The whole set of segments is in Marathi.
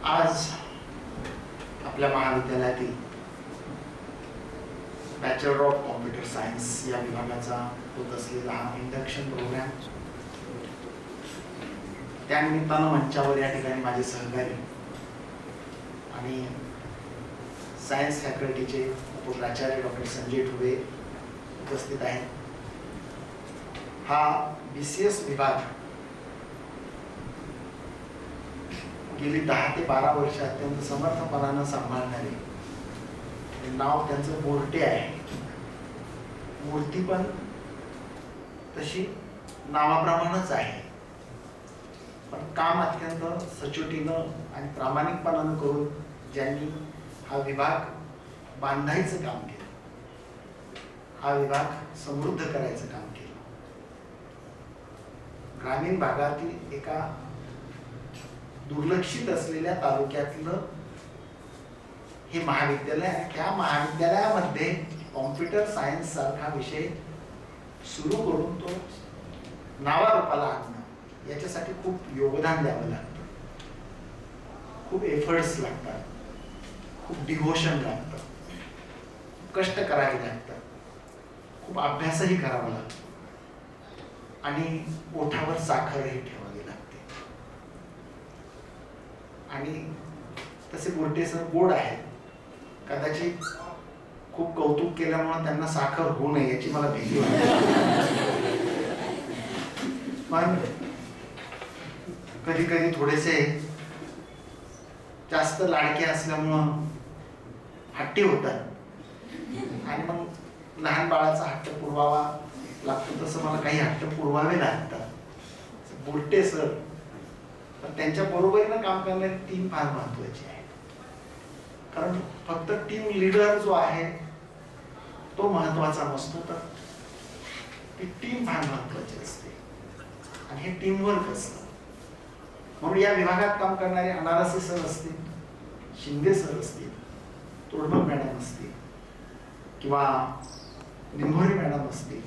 आज आपल्या महाविद्यालयातील बॅचलर ऑफ कॉम्प्युटर सायन्स या विभागाचा होत असलेला हा इंडक्शन प्रोग्राम, त्यानिमित्तानं मंचावर या ठिकाणी माझे सहकारी आणि सायन्स फॅकल्टीचे उपप्राचार्य डॉक्टर संजय ठुबे उपस्थित आहेत. हा BCS विभाग गेली 10 ते 12 वर्ष अत्यंत समर्थपणानं सांभाळणारे, नाव त्यांचं बोर्टे आहे. मूर्ती पण तशी नावाप्रमाणेच आहे, पण काम अत्यंत सचोटीनं आणि प्रामाणिकपणानं करून ज्यांनी हा विभाग बांधायचं काम केलं, हा विभाग समृद्ध करायचं काम केलं. ग्रामीण भागातील एका दुर्लक्षित असलेल्या तालुक्यातलं हे महाविद्यालय आहे. त्या महाविद्यालयामध्ये कॉम्प्युटर सायन्स सारखा विषय सुरू करून तो नावारूपाला आणणं, याच्यासाठी खूप योगदान द्यावं लागतं, खूप एफर्ट्स लागतात, खूप डिव्होशन लागतं, कष्ट करावे लागतात, खूप अभ्यासही करावा लागतो आणि ओठावर साखरही ठेवावी लागते. आणि तसे बोर्टे सर गोड आहेत, कदाचित खूप कौतुक केल्यामुळे त्यांना साखर होऊ नये याची मला भीती वाटते. पण कधी कधी थोडेसे जास्त लाडके असल्यामुळं हट्टी होतात आणि मग लहान बाळाचा हट्ट पुरवावा लागतो, तसं मला काही हट्ट पुरवावे लागतात. बोलटे सर, पण त्यांच्या बरोबरीनं काम करणारी टीम फार महत्वाची आहे. कारण फक्त टीम लीडर जो आहे तो महत्वाचा नसतो, तर ती टीम फार महत्वाची असते आणि हे टीम वर्क असतं. म्हणून या विभागात काम करणारे अनारसे सर असतील, शिंदे सर असतील, तोडमल मॅडम असतील किंवा निंभोरे मॅडम असतील,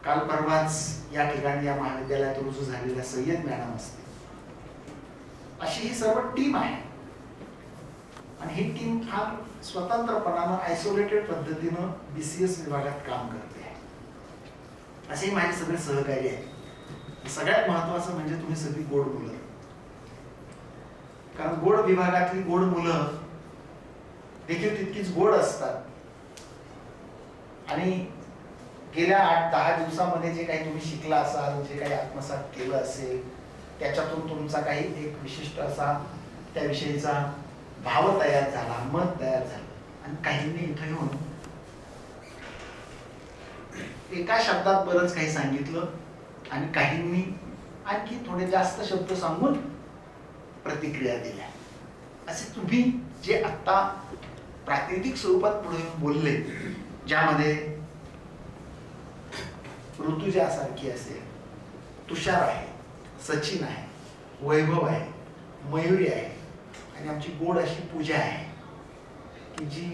काल परवाच या ठिकाणी या महाविद्यालयात रुजू झालेल्या सय्यद मॅडम असतील, अशी ही सर्व टीम आहे. आणि ही टीम फार स्वतंत्रपणानं आयसोलेटेड पद्धतीनं BCS विभागात काम करते आहे. असेही माझे सगळे सहकारी आहेत. सगळ्यात महत्वाचं म्हणजे तुम्ही सगळी गोड मुलं, कारण गोड विभागातली गोड मुलं देखील तितकीच गोड असतात. आणि गेल्या 8-10 दिवसामध्ये जे काही तुम्ही शिकला असाल, जे काही आत्मसात केलं असेल, त्याच्यातून तुमचा काही एक विशिष्ट असा त्याविषयीचा भाव तयार झाला, मत तयार झालं. आणि काहींनी इथं येऊन एका शब्दात बरंच काही सांगितलं आणि काहींनी आणखी थोडे जास्त शब्द सांगून प्रतिक्रिया दिल्या. असे तुम्ही जे आता प्रातिनिधिक स्वरूपात पुढे बोलले, ज्यामध्ये ऋतुजा सारखी असेल, तुषार आहे, सचिन आहे, वैभव आहे, मयुरी आहे आणि आमची गोड अशी पूजा आहे की जी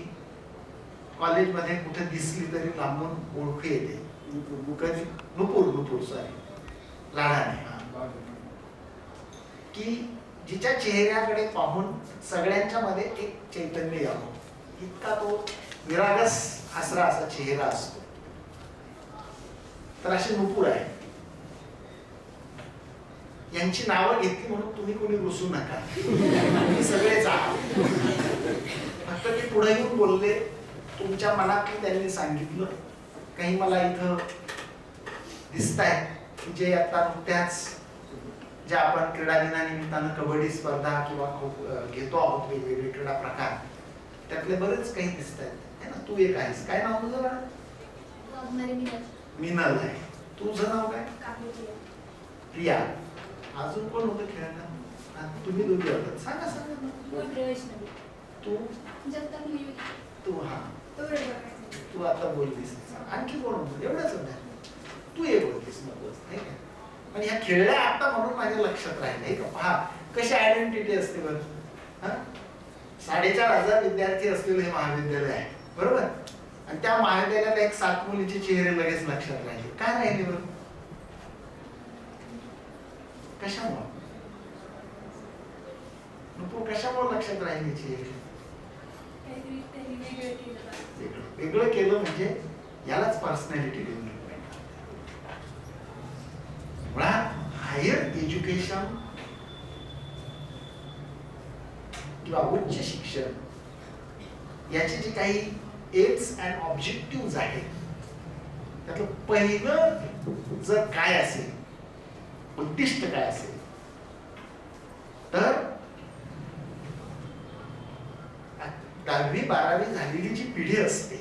कॉलेजमध्ये कुठे दिसली तरी लांबून ओळखू येते. नुपूर सॉरी, लाडाने, की जिच्या चेहऱ्याकडे पाहून सगळ्यांच्या मध्ये एक चैतन्य यावं, इतका तो विरागस हसरा असा चेहरा असतो. तर असे नुपूर आहे. यांची नावं घेतली म्हणून तुम्ही कोणी रुसू नका, तुम्ही सगळेच आहात. फक्त ते पुढे येऊन बोलले, तुमच्या मनातलं त्यांनी सांगितलं. काही मला इथं दिसत आहेत जे आता नुकत्याच ज्या आपण क्रीडा दिनानिमित्तानं कबड्डी स्पर्धा किंवा घेतो आहोत, वेगवेगळे क्रीडा प्रकार, त्यातले बरेच काही दिसत आहेत ना. तू एक आहेस, काय नाव तुझं? मिनल आहे. तुझं नाव काय? प्रिया. अजून कोण होतं खेळायला? तुम्ही दोघी होतात. सांगा तू तू हा तू आता बोललीस. आणखी कोण होतं? एवढंच होतं. तू एक बोललीस नकोच, नाही का? पण ह्या खेळल्या आता म्हणून माझ्या लक्षात राहिले का? पहा कशी आयडेंटिटी असते बरं. 4,500 विद्यार्थी असलेलं हे महाविद्यालय आहे, बरोबर? आणि त्या महाविद्यालयाला एक 7 मुलीचे चेहरे लगेच लक्षात राहिले. काय राहिले बरं? कशामुळे? कशामुळे लक्षात राहिलीची? वेगळं केलं म्हणजे यालाच पर्सनॅलिटी डेव्हलपमेंट. मुळात हायर एज्युकेशन किंवा उच्च शिक्षण याचे जे काही एम्स अँड ऑब्जेक्टिव्ह आहेत त्यातलं पहिलं जर काय असेल, उद्दिष्ट काय असेल, तर 10वी-12वी झालेली जी पिढी असते,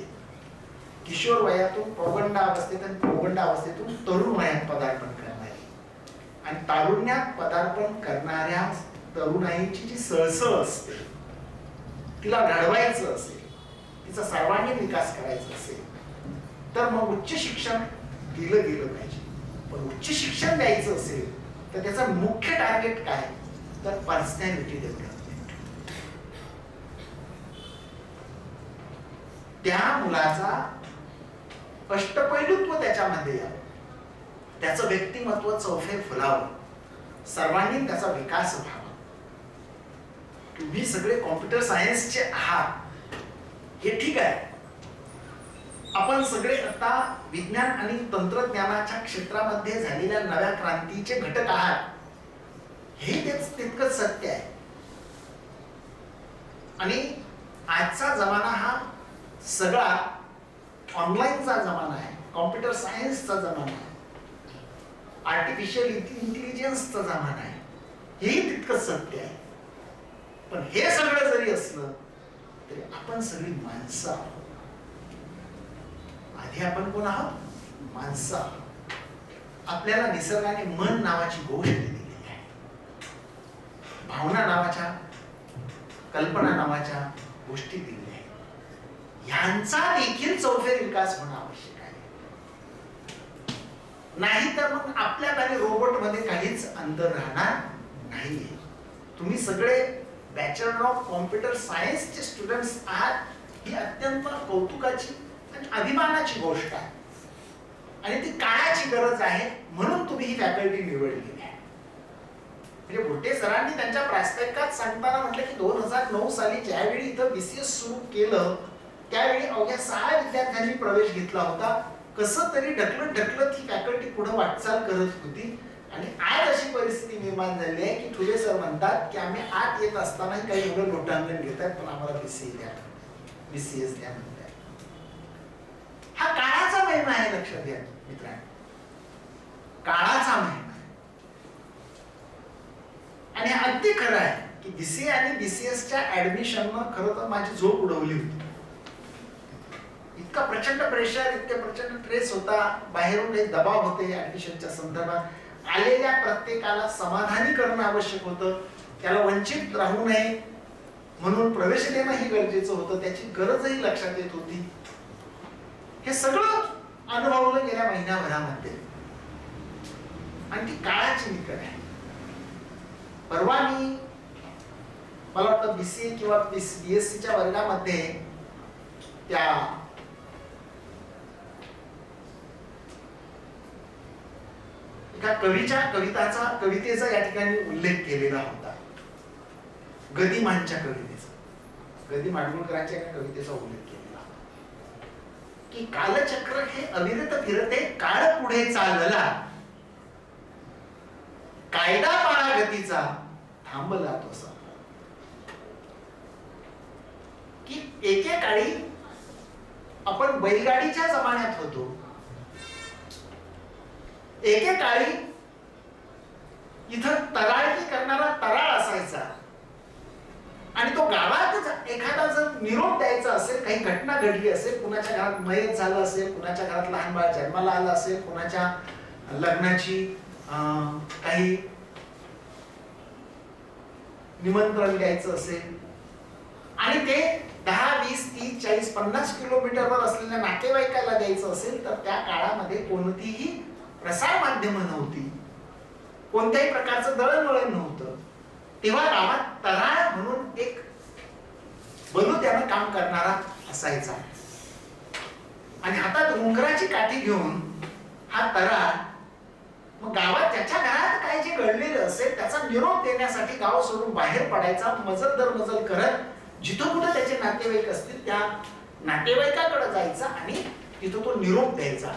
किशोर वयातून पौगंडावस्थेत आणि पौगंडावस्थेतून तरुण वयात पदार्पण करणारी आणि तारुण्यात पदार्पण करणाऱ्या तरुणाईची जी सळसळ असते, तिला घडवायचं असेल, तिचा सर्वांगीण विकास करायचा असेल, तर मग उच्च शिक्षण दिलं गेलं पाहिजे. पण उच्च शिक्षण द्यायचं असेल तर त्याचं मुख्य टार्गेट काय, तर पर्सनॅलिटी डेव्हलपमेंट. त्या मुलाचा अष्टपैलुत्व त्याच्यामध्ये यावं, त्याचं व्यक्तिमत्व चौफेर फुलावं, सर्वांगीण त्याचा विकास व्हावा. तुम्ही सगळे कॉम्प्युटर सायन्सचे आहात हे ठीक आहे, आपण सगळे आता विज्ञान आणि तंत्रज्ञानाच्या क्षेत्रामध्ये झालेल्या नव्या क्रांतीचे घटक आहात, हे तितकंच सत्य आहे. आणि आजचा जमाना हा सगळा ऑनलाईनचा जमाना आहे, कॉम्प्युटर सायन्सचा जमाना आहे, आर्टिफिशियल इंटेलिजन्सचा जमाना आहे, हेही तितकंच सत्य आहे. पण हे सगळं जरी असलं तरी आपण सगळी माणसं आहोत. आधी आपण कोण आहोत? माणसं आहोत. आपल्याला निसर्गाने मन नावाची गोष्ट दिलेली आहे, भावना नावाच्या, कल्पना नावाच्या गोष्टी दिलेल्या आहेत. यांचा देखील चौफेर विकास होणं आवश्यक आहे. नाही तर मग आपल्यात आणि रोबोट मध्ये काहीच अंतर राहणार नाहीये. तुम्ही सगळे बॅचलर ऑफ कॉम्प्युटर सायन्सचे स्टुडंट्स आहात, ही अत्यंत कौतुकाची आणि अभिमानाची गोष्ट आहे. आणि ती काळाची गरज आहे, म्हणून तुम्ही ही फॅकल्टी निवडलेली आहे. म्हणजे भुट्टे सरांनी त्यांच्या प्रास्ताविकात सांगताना म्हटलं की 2009 साली ज्यावेळी इथं BCS सुरू केलं त्यावेळी अवघ्या 6 विद्यार्थ्यांनी प्रवेश घेतला होता. कसं तरी ढकलत ढकलत ही फॅकल्टी पुढे वाटचाल करत होती. आणि आज अशी परिस्थिती निर्माण झाली आहे की ठुले सर म्हणतात की आम्ही आत येत असतानाही काही एवढं लोटांगण घेत आहेत, पण आम्हाला BCS द्या म्हणतात. हा काळाचा महिमा आहे, लक्षात घ्या मित्रांनो, काळाचा महिमा आहे. आणि अगदी खरं आहे की BCA आणि BCSच्या ऍडमिशननं खरं तर माझी झोप उडवली होती. इतका प्रचंड प्रेशर, इतके प्रचंड ट्रेस होता, बाहेरून काही दबाव होते ऍडमिशनच्या संदर्भात. आलेल्या प्रत्येकाला समाधानी करणं आवश्यक होतं, त्याला वंचित राहू नये म्हणून प्रवेश देणं ही गरजेचं होतं, त्याची गरजही लक्षात येत होती. हे सगळं अनुभवलं गेल्या महिन्याभरामध्ये आणि ती काळाची निकड आहे. परवा मला वाटतं BCA किंवा BSCच्या वर्गामध्ये त्या एका कवितेचा या ठिकाणी उल्लेख केलेला होता, गदिमांच्या कवितेचा, गदी माडगुळकरांच्या एका कवितेचा उल्लेख केलेला होता की कालचक्र हे अविरत फिरते, काळ पुढे चालला, कायदा पाळा गतीचा, थांबला तो सा. की एकेकाळी आपण बैलगाडीच्या जमान्यात होतो, एकेकाळी इथं तराळकी करणारा तराळ असायचा आणि तो गावात एखादा जर निरोप द्यायचा असेल, काही घटना घडली असेल, कुणाच्या घरात मयत झालं असेल, कुणाच्या घरात लहान बाळ जन्माला आलं असेल, कुणाच्या लग्नाची काही निमंत्रण द्यायचं असेल आणि ते 10, 20, 30, 40, 50 किलोमीटरवर असलेल्या नातेवाईकाला द्यायचं असेल तर त्या काळामध्ये कोणतीही प्रसार माध्यम नव्हती, कोणत्याही प्रकारचं दळणवळण नव्हतं. तेव्हा गावात तराळ म्हणून एक बलुत्यानं काम करणारा असायचा आणि हातात उंगराची काठी घेऊन हा तराळ मग गावात त्याच्या घरात काय जे घडलेलं असेल असेल त्याचा निरोप देण्यासाठी गाव सोडून बाहेर पडायचा, मजल दर मजल करत जिथं कुठं त्याचे नातेवाईक असतील त्या नातेवाईकाकडे जायचा आणि तिथं तो निरोप द्यायचा.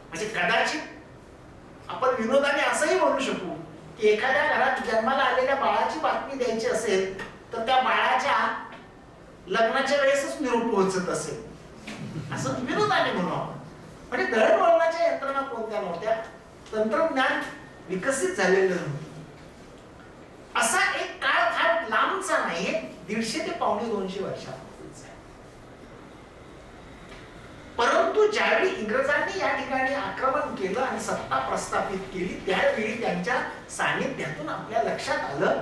म्हणजे कदाचित आपण विनोदाने असंही म्हणू शकू की एखाद्या घरात जन्माला आलेल्या बाळाची बातमी द्यायची असेल तर त्या बाळाच्या लग्नाच्या वेळेसच निरोप पोहोचत असेल, असं विनोदाने म्हणू आपण. म्हणजे दळणवळणाच्या यंत्रणा कोणत्या नव्हत्या, तंत्रज्ञान विकसित झालेलं नव्हतं. असा एक काळ फार लांबचा नाहीये, 150 ते 250 वर्षापूर्वीचा. परंतु ज्यावेळी इंग्रजांनी या ठिकाणी आक्रमण केलं आणि सत्ता प्रस्थापित केली त्यावेळी त्यांच्या सानिध्यातून आपल्या लक्षात आलं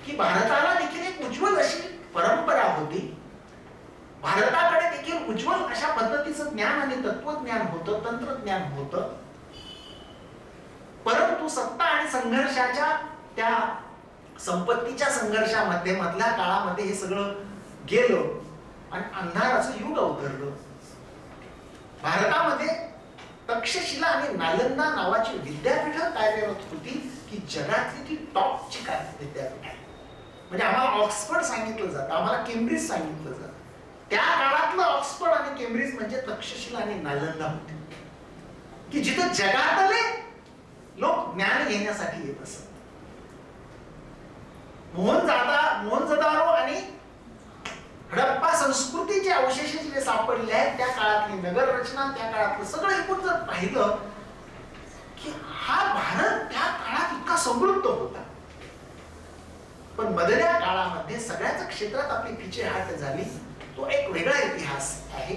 की भारताला देखील एक उज्ज्वल अशी परंपरा होती. भारताकडे देखील उज्ज्वल अशा पद्धतीचं ज्ञान आणि तत्वज्ञान होतं, तंत्रज्ञान होतं. परंतु सत्ता आणि संघर्षाच्या त्या संपत्तीच्या संघर्षामध्ये मधल्या काळामध्ये हे सगळं गेलं आणि अंधाराचं युग अवतरलं. भारतामध्ये तक्षशिला आणि नालंदा नावाची विद्यापीठं कार्यरत होती की जगातली ती टॉपची विद्यापीठ आहे. म्हणजे आम्हाला ऑक्सफर्ड सांगितलं जातं, आम्हाला केम्ब्रिज सांगितलं जातं. त्या काळातलं ऑक्सफर्ड आणि केम्ब्रिज म्हणजे तक्षशिला आणि नालंदा होते की जिथं जगातले लोक ज्ञान घेण्यासाठी येत असत. मोहनजोदारो आणि हडप्पा संस्कृतीचे अवशेष जे सापडले आहेत त्या काळातली नगर रचना, त्या काळातलं सगळं एकूण जर पाहिलं की हा भारत त्या काळात इतका समृद्ध होता. पण मधल्या काळामध्ये सगळ्याच क्षेत्रात आपली पिछेहाट झाली. तो एक वेगळा इतिहास आहे.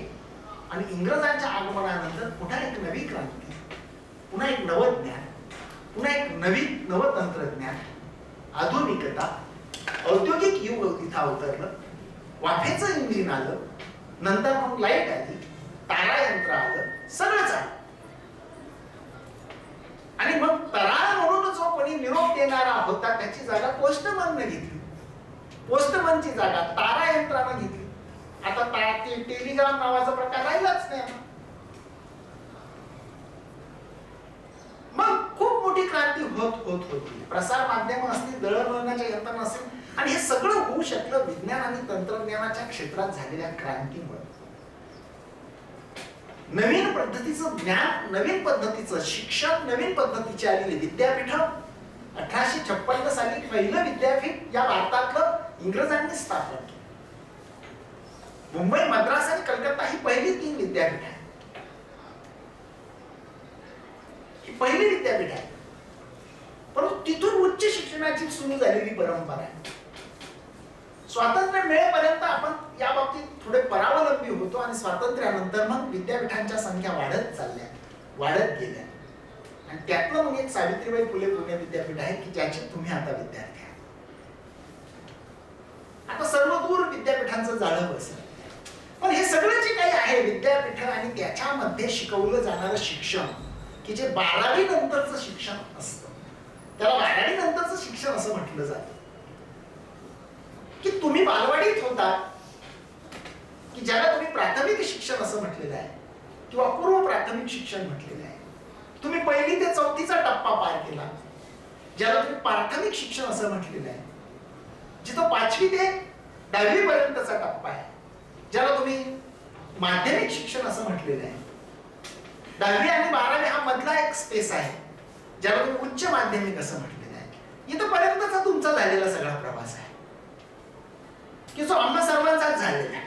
आणि इंग्रजांच्या आगमनानंतर पुन्हा एक नवी क्रांती, पुन्हा एक नवज्ञान, पुन्हा एक नवतंत्रज्ञान, आधुनिकता, औद्योगिक युग इथं अवतरलं. वाफेचं इंजिन आलं, नंतर मग लाईट आली, तारायंत्र आलं, सगळंच आलं. आणि मग तराळ म्हणून जो कोणी निरोप देणारा होता त्याची जागा पोस्टमनने घेतली. पोस्टमनची जागा तारायंत्रानं घेतली. आता टेलिग्राम नावाचा प्रकार राहिलाच नाही. मग खूप मोठी क्रांती होत होती. प्रसार माध्यम असतील, दळणवळणाच्या यंत्रणा असेल, आणि हे सगळं होऊ शकलं विज्ञान आणि तंत्रज्ञानाच्या क्षेत्रात झालेल्या क्रांतीमुळे. नवीन पद्धतीचं ज्ञान, नवीन पद्धतीचं शिक्षण, नवीन पद्धतीची आलेली विद्यापीठ. 1856 साली पहिलं विद्यापीठ या भारतातलं इंग्रजांनी स्थापन केलं. मुंबई, मद्रास आणि कलकत्ता ही पहिली 3 विद्यापीठ आहे. ही पहिली विद्यापीठ आहे. परंतु तिथून उच्च शिक्षणाची सुरू झालेली परंपरा आहे. स्वातंत्र्य मिळेपर्यंत आपण या बाबतीत थोडे परावलंबी होतो आणि स्वातंत्र्यानंतर मग विद्यापीठांच्या संख्या वाढत गेल्या. आणि त्यातलं मग एक सावित्रीबाई फुले पुणे विद्यापीठ आहे की ज्याचे तुम्ही आता विद्यार्थी आहात. आता सर्व दूर विद्यापीठांचं जाळं बसलं. पण हे सगळं जे काही आहे विद्यापीठ आणि त्याच्यामध्ये शिकवलं जाणारं शिक्षण की जे 12वी नंतरचं शिक्षण असतं, त्याला 12वी नंतरचं शिक्षण असं म्हटलं जातं. की तुम्ही बालवाडीत होता की ज्याला तुम्ही प्राथमिक शिक्षण असं म्हटलेलं आहे किंवा पूर्व प्राथमिक शिक्षण म्हटलेलं आहे. तुम्ही 1ली ते 4थीचा टप्पा पार केला ज्याला तुम्ही प्राथमिक शिक्षण असं म्हटलेलं आहे. जिथं 5वी ते 10वी पर्यंतचा टप्पा आहे ज्याला तुम्ही माध्यमिक शिक्षण असं म्हटलेलं आहे. 10वी आणि 12वी हा मधला एक स्पेस आहे ज्याला तुम्ही उच्च माध्यमिक असं म्हटलेलं आहे. इथपर्यंतचा तुमचा झालेला सगळा प्रवास आहे की जो आम्हा सर्वांचाच झालेला आहे.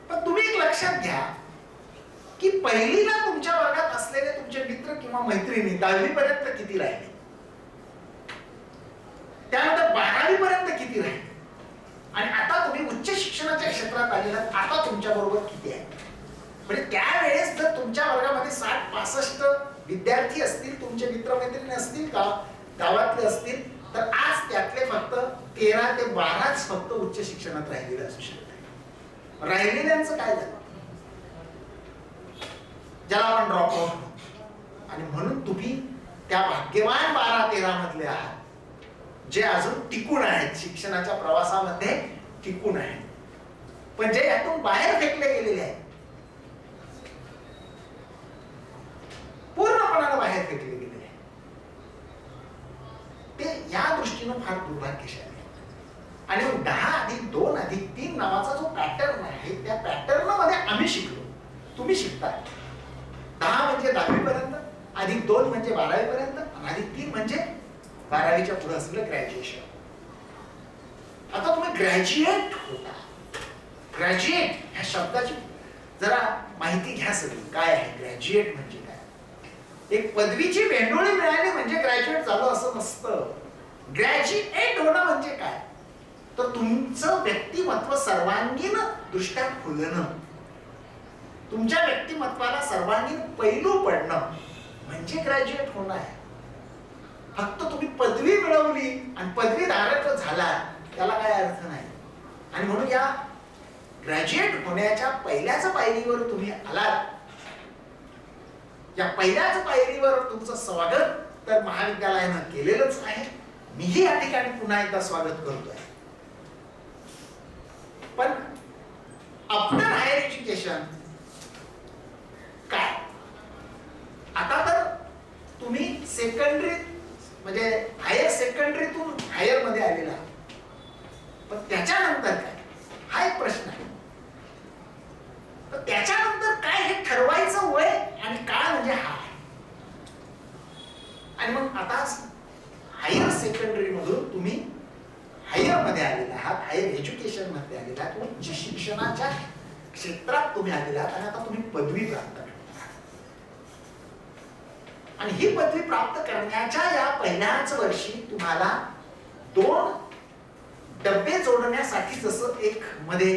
पण तुम्ही एक लक्षात घ्या की पहिलीला तुमच्या वर्गात असलेले तुमचे मित्र किंवा मैत्रिणी 10वी पर्यंत किती राहिले, त्यानंतर 12वी पर्यंत किती राहिले, आणि आता तुम्ही उच्च शिक्षणाच्या क्षेत्रात आलेला आता तुमच्या बरोबर किती आहे. म्हणजे त्यावेळेस जर तुमच्या वर्गामध्ये 60-65 विद्यार्थी असतील, तुमचे मित्रमैत्रिणी असतील, गावातले असतील, तर आज त्यातले फक्त 13 ते 12च फक्त उच्च शिक्षणात राहिलेले असू शकतात. राहिलेल्यांचं काय झालं, ज्याला आपण ड्रॉप आउट. आणि म्हणून तुम्ही त्या भाग्यवान 12-13 मधले आहात जे अजून टिकून आहेत, शिक्षणाच्या प्रवासामध्ये टिकून आहेत. पण जे यातून बाहेर फेकले गेलेले आहेत, पूर्णपणाने बाहेर फेकले गेले, फार दुर्भाग्यशाली. आणि मग 10+2+3 नावाचा जो पॅटर्न आहे त्या पॅटर्न मध्ये आम्ही शिकलो, तुम्ही शिकताय. 10 म्हणजे 10वी पर्यंत, +2 म्हणजे 12वी पर्यंत, आणि +3 म्हणजे 12वीच्या पुढे असलेलं ग्रॅज्युएशन. आता तुम्ही ग्रॅज्युएट होता. ग्रॅज्युएट ह्या शब्दाची जरा माहिती घ्या सगळी. काय आहे ग्रॅज्युएट म्हणजे काय? एक पदवीची वेंडोळी मिळाली म्हणजे ग्रॅज्युएट झालं असं नसतं. ग्रॅज्युएट होणं म्हणजे काय? तर तुमचं व्यक्तिमत्व सर्वांगीण दृष्ट्या खुलणं, तुमच्या व्यक्तिमत्वाला सर्वांगीण पैलू पडणं म्हणजे ग्रॅज्युएट होणं आहे. फक्त तुम्ही पदवी मिळवली आणि पदवीधारक झाला त्याला काय अर्थ नाही. आणि म्हणून या ग्रॅज्युएट होण्याच्या पहिल्याच पायरीवर तुम्ही आलात. या पहिल्याच पायरीवर तुमचं स्वागत तर महाविद्यालयानं केलेलंच आहे. मीही या ठिकाणी पुन्हा एकदा स्वागत करतोय. पण आफ्टर हायर एज्युकेशन काय? आता तर तुम्ही सेकंडरी म्हणजे हायर सेकंडरीतून हायर मध्ये आलेला, पण त्याच्यानंतर काय हा एक प्रश्न आहे. तर त्याच्यानंतर काय हे ठरवायचं वय आणि काळ म्हणजे हा आहे. आणि मग आता हायर सेकंडरी मधून तुम्ही हायर मध्ये आलेला आहात, हायर एज्युकेशन मध्ये आलेला आहात, उच्च शिक्षणाच्या क्षेत्रात तुम्ही आलेला आहात आणि आता तुम्ही पदवी प्राप्त करता. आणि ही पदवी प्राप्त करण्याच्या या पहिल्याच वर्षी तुम्हाला 2 डबे जोडण्यासाठी जसं एक मध्ये